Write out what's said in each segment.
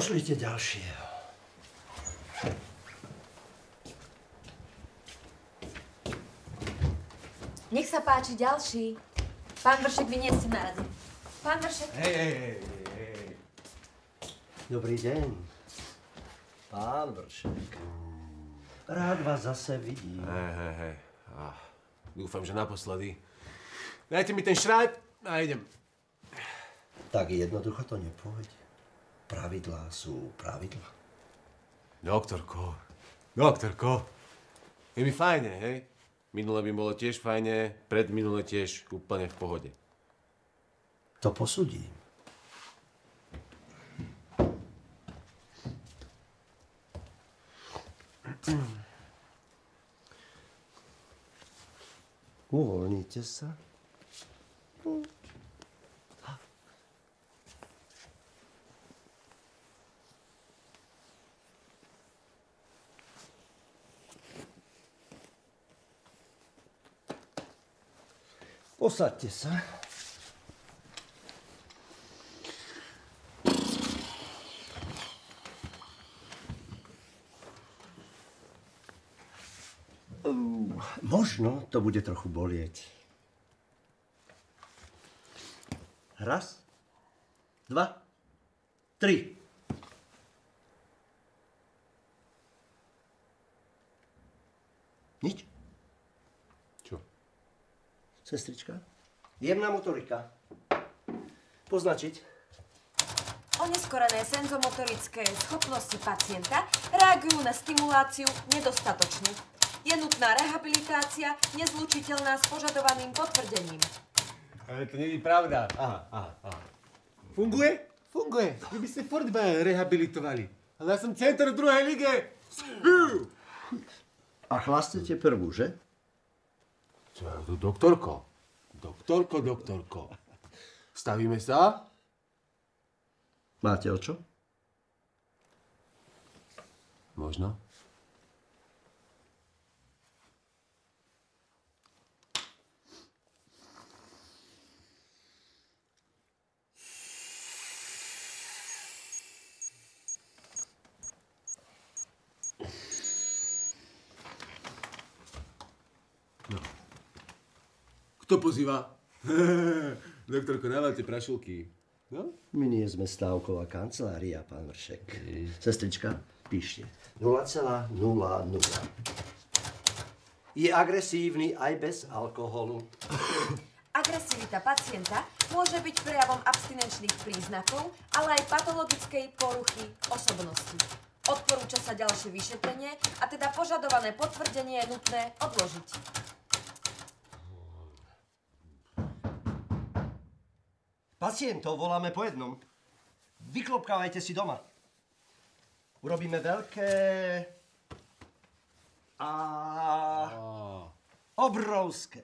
Pošlite ďalšieho. Nech sa páči ďalší. Pán Vršek, vy nie ste na rade. Pán Vršek. Hej. Dobrý deň. Pán Vršek. Rád vás zase vidím. Hej. Dúfam, že naposledy. Dajte mi ten šrajb a idem. Tak jednoducho to nepôjde. Pravidlá sú pravidlá. Doktorko. Je mi fajne, hej? Minule by bolo tiež fajne, predminule tiež úplne v pohode. To posudím. Uvoľnite sa. Posaďte sa. Možno to bude trochu bolieť. Raz, 2, 3. Nič? Čo? Sestrička? Jemná motorika. Poznačiť? Oneskorené senzomotorické schopnosti pacienta reagujú na stimuláciu nedostatočne. Je nutná rehabilitácia, nezlučiteľná s požadovaným potvrdením. Ale to nie je pravda. Aha. Funguje? Funguje. Vy by ste furt rehabilitovali. Ale ja som center v druhej lige. A chlastete prvú, že? Čo, doktorko. Doktorko. Stavíme sa? Máte o čo? Možno. Kto pozýva? Doktorko, dávate prašulky. No? My nie sme stávková kancelária, pán Vršek. Sestrička, píšte. 0,00. Je agresívny aj bez alkoholu. Agresivita pacienta môže byť prejavom abstinenčných príznakov, ale aj patologickej poruchy osobnosti. Odporúča sa ďalšie vyšetrenie a teda požadované potvrdenie je nutné odložiť. Pacientov voláme po jednom. Vyklopkávajte si doma. Urobíme veľké a obrovské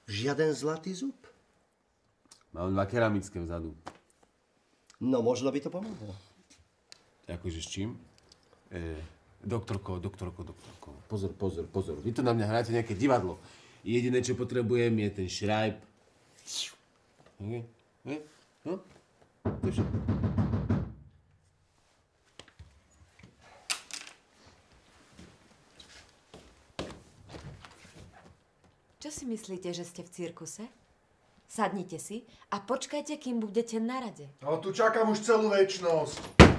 Žiaden zlatý zub? Mám 2 keramické vzadu. No, možno by to pomohlo. Akože s čím? Doktorko. Pozor. Vy tu na mňa hráte nejaké divadlo. Jediné, čo potrebujem, je ten šrajb. No? To je všetko. Čo si myslíte, že ste v cirkuse? Sadnite si a počkajte, kým budete na rade. No tu čakám už celú večnosť.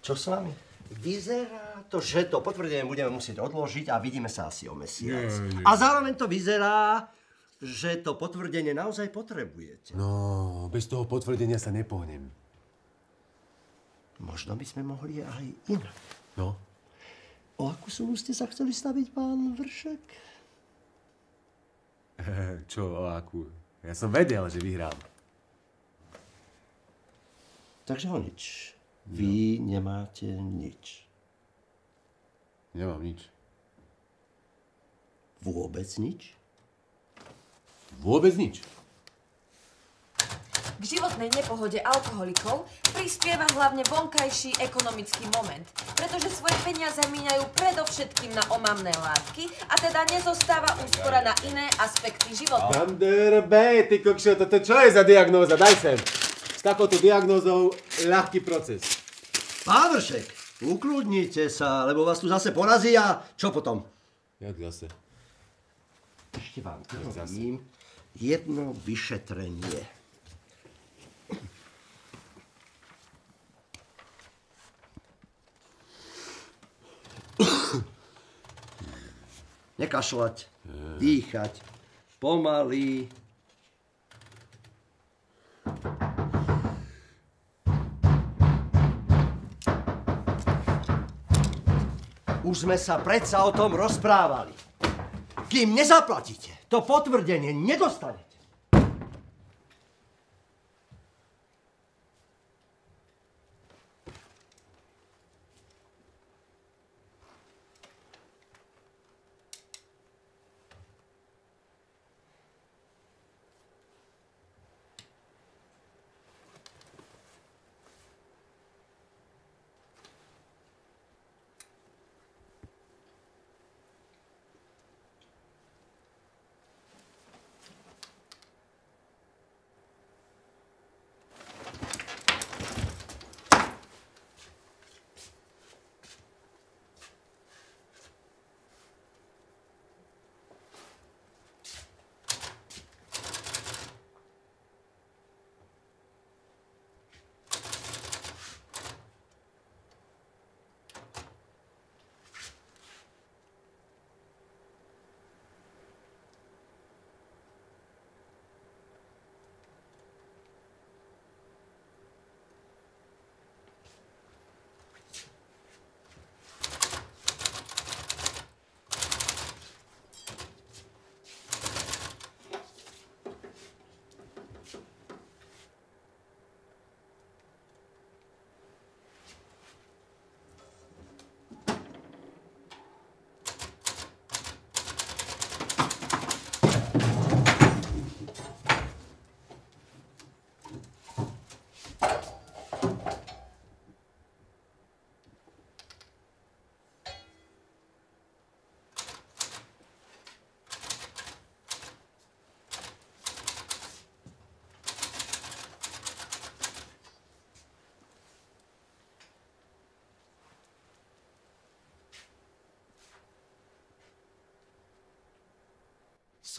Čo s vami? Vyzerá to, že to potvrdenie budeme musieť odložiť a vidíme sa asi o mesiac. Nie. A zároveň to vyzerá, že to potvrdenie naozaj potrebujete. No, bez toho potvrdenia sa nepohnem. Možno by sme mohli aj inak. No? O akú sumu ste sa chceli staviť, pán Vršek? Čo, o akú? Ja som vedel, že vyhrám. Takže o nič. Vy nemáte nič. Nemám nič. Vôbec nič? Vôbec nič. K životnej nepohode alkoholikov prispieva hlavne vonkajší ekonomický moment, pretože svoje peniaze míňajú predovšetkým na omamné látky a teda nezostáva úspora na iné aspekty života. Anderbe, ty kokšo, toto čo je za diagnóza? Daj sem. S takouto diagnózou ľahký proces. Pán Vršek, ukludnite sa, lebo vás tu zase porazí a čo potom? Jak zase? Ešte vám urobím jedno vyšetrenie. Nekašľať, dýchať, pomaly. Už sme sa predsa o tom rozprávali. Kým nezaplatíte, to potvrdenie nedostanete.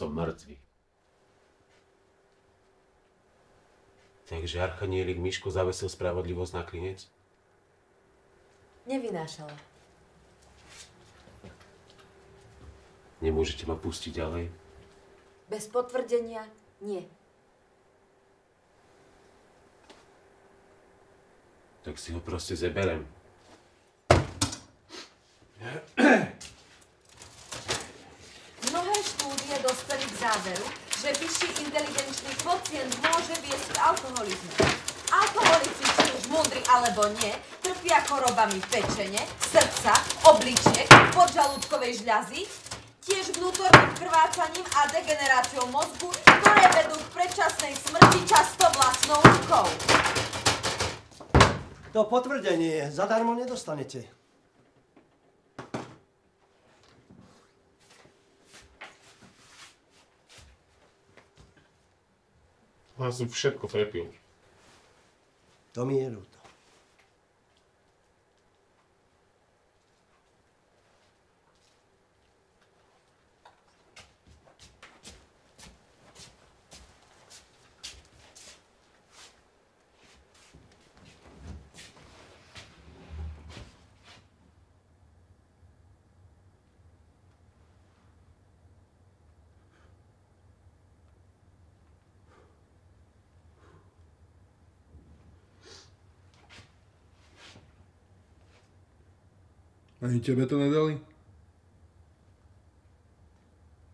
Som mŕtvy. Takže archanielik Miško zavesil spravodlivosť na klinec? Nevynášala. Nemôžete ma pustiť ďalej? Bez potvrdenia nie. Tak si ho proste zeberem. Mnohé štúdie dospeli k záveru, že vyšší inteligenčný kvocient môže viesť k alkoholizmu. Alkoholici, či už múdri alebo nie, trpia chorobami pečene, srdca, obličiek, podžalúdkovej žľazy, tiež vnútorným krvácaním a degeneráciou mozgu, ktoré vedú k predčasnej smrti často vlastnou rukou. To potvrdenie zadarmo nedostanete. Ja som všetko prepil. To mi je ľúto. Ani tebe to nedali?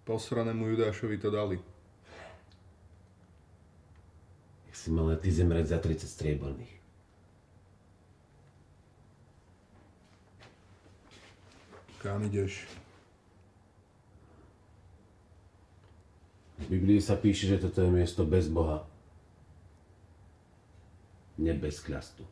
Posranému Judášovi to dali. Jak si mal ty zemrieť za 30 strieborných. Kam ideš? V Biblii sa píše, že toto je miesto bez Boha. Nie bez kľastu.